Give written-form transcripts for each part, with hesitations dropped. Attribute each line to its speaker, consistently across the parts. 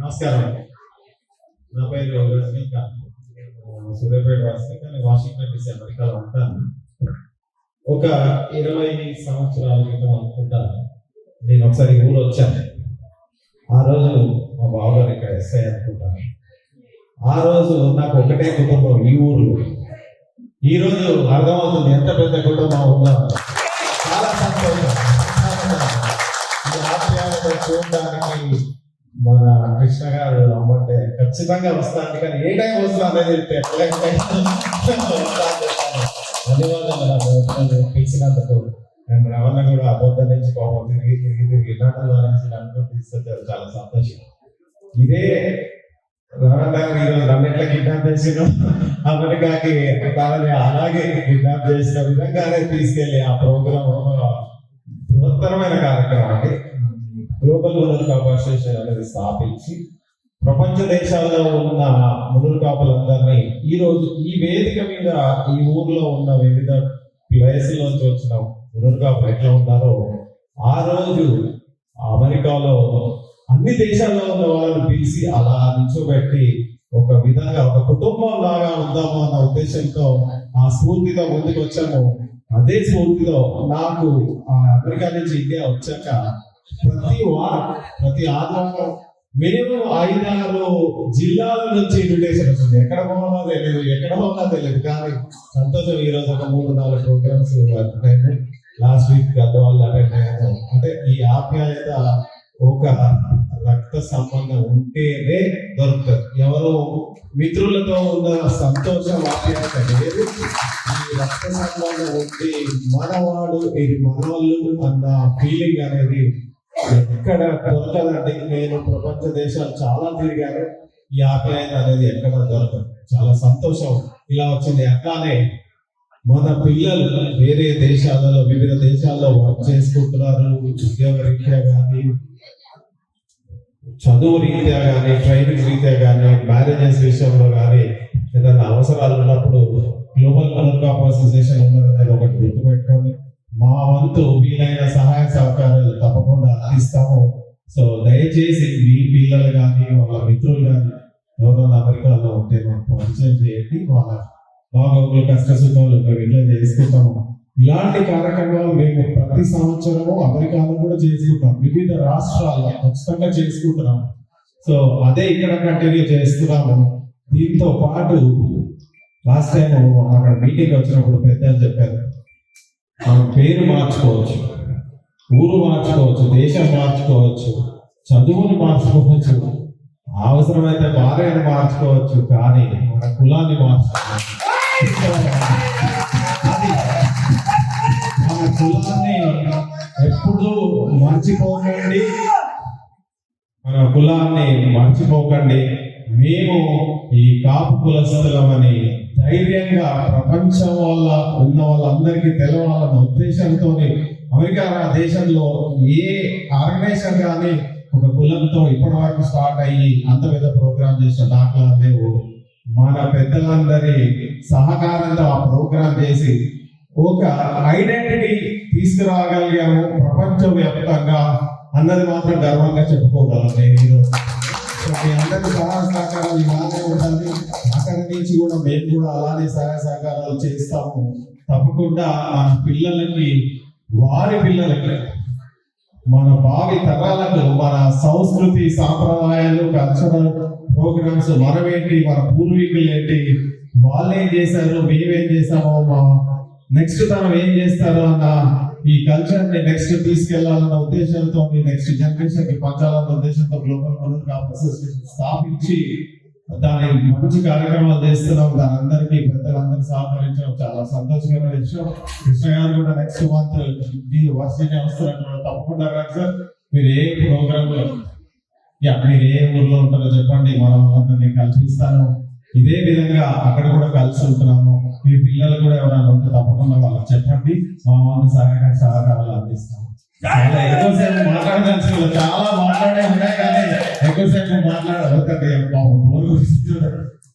Speaker 1: నమస్కారం అండి. నా పేరు రజనీకాంత్. సూర్యాపేట వాసి, కానీ వాషింగ్టన్ డీసీ అమెరికాలో ఉంటాను. ఒక 20 సంవత్సరాల క్రితం అనుకుంటా నేను ఒకసారి ఊరు వచ్చాను. ఆ రోజు మా బావగారు ఇక్కడ ఎస్ఐ అనుకుంటాను. ఆ రోజు నాకు ఒకటే కుటుంబం ఈ ఊరు. ఈ రోజు అర్థమవుతుంది ఎంత పెద్ద కుటుంబం ఉందో. చాలా సంతోషం. చూడడానికి మన కృష్ణ గారు రమ్మంటే ఖచ్చితంగా వస్తాను, కానీ ఏ టైం వస్తా అనేది ధన్యవాదాలు పిలిచినందుకు. అండ్ రవణ కూడా అబద్ధం నుంచి కోపం తిరిగి అనుకుంటూ తీసుకొచ్చారు. చాలా సంతోషం. ఇదే రవణ గారు ఈరోజు రన్నిట్లా కిడ్నాప్ చేసిన అమెరికాకి తనని అలాగే కిడ్నాప్ చేసిన విధంగానే తీసుకెళ్ళి ఆ ప్రోగ్రామ్ బృహత్తరమైన కార్యక్రమం అంటే గ్లోబల్ మునులు కాపు అసోసియేషన్ అనేది స్థాపించి ప్రపంచ దేశాల్లో ఉన్న మునులు కాపులందరినీ ఈ రోజు ఈ వేదిక మీద ఈ ఊర్లో ఉన్న వివిధ ప్లేసుల నుంచి వచ్చిన మునులు కాపులు ఎట్లా ఉన్నారో ఆ రోజు అమెరికాలో అన్ని దేశాల్లో ఉన్న వాళ్ళని పిలిచి అలా నిల్చోబెట్టి ఒక విధంగా ఒక కుటుంబం లాగా ఉందాము అన్న ఉద్దేశంతో ఆ స్ఫూర్తితో ముందుకు వచ్చాము. అదే స్ఫూర్తితో నాకు ఆ అమెరికా నుంచి ఇండియా వచ్చాక ప్రతి ఆదివారం మినిమం 5-6 జిల్లాల నుంచి ఇన్విటేషన్ వస్తుంది. ఎక్కడ పోవాలో తెలియదు, కానీ సంతోషం. ఈ రోజు ఒక 3-4 ప్రోగ్రామ్స్ అటెండ్, లాస్ట్ వీక్ గద్వాళ్ళు అటెండ్ అయ్యాను. అంటే ఈ ఆప్యాయత ఒక రక్త సంబంధం ఉంటేనే దొరుకుతుంది. ఎవరో మిత్రులతో ఉన్న సంతోషం ఆప్యాయత లేదు. ఈ రక్త సంబంధం ఉంటే మనవాడు ఇది మనవాళ్ళు అన్న ఫీలింగ్ అనేది ఎక్కడ దొరకదండి. నేను ప్రపంచ దేశాలు చాలా తిరిగాను, ఈ ఆప్యాయత అనేది ఎక్కడ దొరకదు. చాలా సంతోషం ఇలా వచ్చింది. అట్లానే మన పిల్లలు వేరే దేశాలలో వివిధ దేశాల్లో వర్క్ చేసుకుంటున్నారు. ఉద్యోగ రీత్యా కానీ, చదువు రీత్యా కానీ, ట్రైనింగ్ రీత్యా కానీ, మ్యారేజెస్ విషయంలో కానీ ఏదైనా అవసరాలు ఉన్నప్పుడు గ్లోబల్ మునులు కాపు అసోసియేషన్ ఉన్నది అనేది ఒకటి గుర్తుపెట్టుకోండి. మా వంతు వీలైన సహాయ సహకారాలు తప్పకుండా అందిస్తాము. సో దయచేసి మీ పిల్లలు కానీ వాళ్ళ మిత్రులు కానీ ఎవరైనా అమెరికాలో ఉంటే మాకు పరిచయం చేయండి. వాళ్ళ బాగోగులు కష్ట సుఖాలు మేము ఇట్లా చేసుకుంటాము. ఇలాంటి కార్యక్రమాలు మేము ప్రతి సంవత్సరము అమెరికాలో కూడా చేసుకుంటాం. వివిధ రాష్ట్రాల్లో ఖచ్చితంగా చేసుకుంటున్నాము. సో అదే ఇక్కడ కంటిన్యూ చేస్తున్నాము. దీంతో పాటు లాస్ట్ టైం అక్కడ మీటింగ్ వచ్చినప్పుడు పెద్దలు చెప్పారు, మనం పేరు మార్చుకోవచ్చు, ఊరు మార్చుకోవచ్చు, దేశం మార్చుకోవచ్చు, చదువుని మార్చుకోవచ్చు, అవసరమైతే భార్యను మార్చుకోవచ్చు, కానీ మన కులాన్ని మార్చుకోవచ్చు. మన కులాన్ని ఎప్పుడూ మర్చిపోకండి. మన కులాన్ని మర్చిపోకండి. మేము ఈ కాపు కులస్తులమని ధైర్యంగా ప్రపంచం వల్ల ఉన్న వాళ్ళందరికీ తెలవాలన్న ఉద్దేశంతో అమెరికా దేశంలో ఏ ఆర్గనైజేషన్ కానీ ఒక కులంతో ఇప్పటి వరకు స్టార్ట్ అయ్యి అంత పెద్ద ప్రోగ్రామ్ చేసిన దాఖలా లేవు. మన పెద్దలందరి సహకారంతో ఆ ప్రోగ్రామ్ చేసి ఒక ఐడెంటిటీ తీసుకురాగలిగాము ప్రపంచవ్యాప్తంగా అన్నది మాత్రం గర్వంగా చెప్పుకోగలను. నేను మీ అందరికీ సహాయ సహకారాలు ఇలానే ఉండాలి. అక్కడి నుంచి కూడా మేము కూడా అలానే సహాయ సహకారాలు చేస్తాము. తప్పకుండా మన పిల్లలకి, వారి పిల్లలకి, మన భావి తరాలకు మన సంస్కృతి, సాంప్రదాయాలు, కల్చరల్ ప్రోగ్రామ్స్ మనమేంటి, మన పూర్వీకులు ఏంటి, వాళ్ళు ఏం చేశారు, మేమేం చేసామో, మా నెక్స్ట్ తరం ఏం చేస్తారో అన్న ఈ కల్చర్ ని నెక్స్ట్ తీసుకెళ్లాలన్న ఉద్దేశంతో, నెక్స్ట్ జనరేషన్ కి పంచాలన్న ఉద్దేశంతో గ్లోబల్ మునులు కాపు అసోసియేషన్ స్థాపించి దాని మంచి కార్యక్రమాలు చేస్తున్నాం. దాని అందరికీ పెద్దలందరూ సహకరించడం చాలా సంతోషకరమైన విషయం. కృష్ణ గారు కూడా నెక్స్ట్ మంత్ వర్షిని వస్తున్నారు. తప్పకుండా రండి సార్. మీరు ఏ ప్రోగ్రామ్ లో మీరు ఏ ఊర్లో ఉంటారో చెప్పండి, మనం అందరినీ కల్పిస్తాను. ఇదే విధంగా అక్కడ కూడా కలిసి ఉంటున్నాము. మీ పిల్లలు కూడా ఎవరైనా ఉంటే తప్పకుండా వాళ్ళకి చెప్పండి. మా వంతు సహకారాలు అందిస్తాము. చాలా ఎక్కువసేపు మాట్లాడదాల్సిన చాలా మాట్లాడే ఉన్నాయి, కానీ ఎక్కువసేపు మాట్లాడవద్దండి.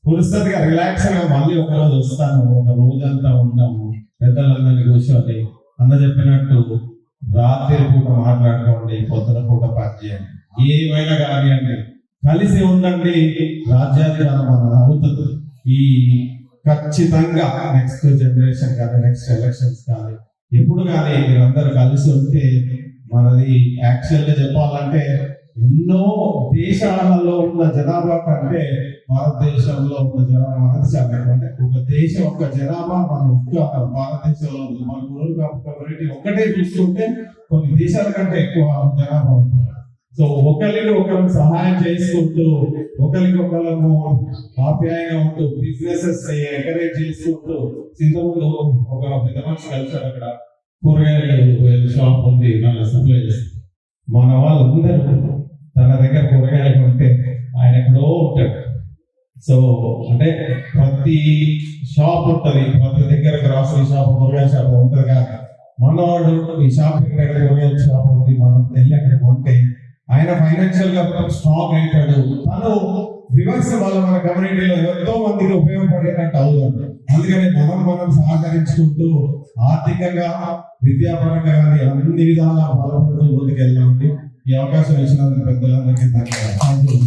Speaker 1: పురుషుగా రిలాక్స్ గా మళ్ళీ ఒక రోజు వస్తాను, ఒక రోజంతా ఉంటాము. పెద్దలందరినీ కూర్చొని అన్న చెప్పినట్టు రాత్రి పూట మాట్లాడుకోండి, పొద్దున పూట పని చేయండి. ఏమైనా కానివ్వండి, కలిసి ఉండండి, రాజ్యాధికారం మన అవుతుంది. ఈ ఖచ్చితంగా నెక్స్ట్ జనరేషన్ కానీ నెక్స్ట్ ఎలక్షన్స్ కానీ ఎప్పుడు కానీ మీరందరూ కలిసి ఉంటే మనది యాక్చువల్ గా చెప్పాలంటే ఎన్నో దేశాలలో ఉన్న జనాభా కంటే భారతదేశంలో ఉన్న జనాభా మనది చాలా ఎక్కువ. అంటే ఒక దేశం ఒక జనాభా మన ఒక్క భారతదేశంలో ఉంది. మన రూరల్ కమ్యూనిటీ ఒక్కటే చూస్తుంటే కొన్ని దేశాల కంటే ఎక్కువ జనాభా ఉంటుంది. సో ఒకరికి ఒకరు సహాయం చేసుకుంటూ ఒకరికి ఒకరు ఆప్యాయంగా ఉంటూ బిజినెసెస్ ఎంకరేజ్ చేసుకుంటూ ఇంతకుముందు ఒక పెద్ద మనిషి కలిసారు, అక్కడ కూరగాయలు షాప్ ఉంది, నన్ను సప్లై చేస్తుంది. మన వాళ్ళందరూ తన దగ్గర కూరగాయలు కొంటే ఆయన ఎక్కడో ఉంటాడు. సో అంటే ప్రతి షాప్ ఉంటుంది, ప్రతి దగ్గర గ్రాసరీ షాప్ కూరగాయల షాప్ ఉంటుంది. కానీ మనవాడు ఈ షాప్ ఎక్కడ కూరగాయల షాప్ ఉంది, మనం వెళ్ళి అక్కడ కొంటే ఆయన ఫైనాన్షియల్ గా స్ట్రాంగ్ అవుతాడు. తను రివర్స్ వల్ల మన కమ్యూనిటీలో ఎంతో మందికి ఉపయోగపడేటట్టు అవుతుంది. అందుకని మనం సహకరించుకుంటూ ఆర్థికంగా విద్యాపరంగా కానీ అన్ని విధాలా బలపడుతూ ముందుకు వెళ్దామండి. ఈ అవకాశం ఇచ్చినందుకు పెద్దలందరికీ ధన్యవాదాలు.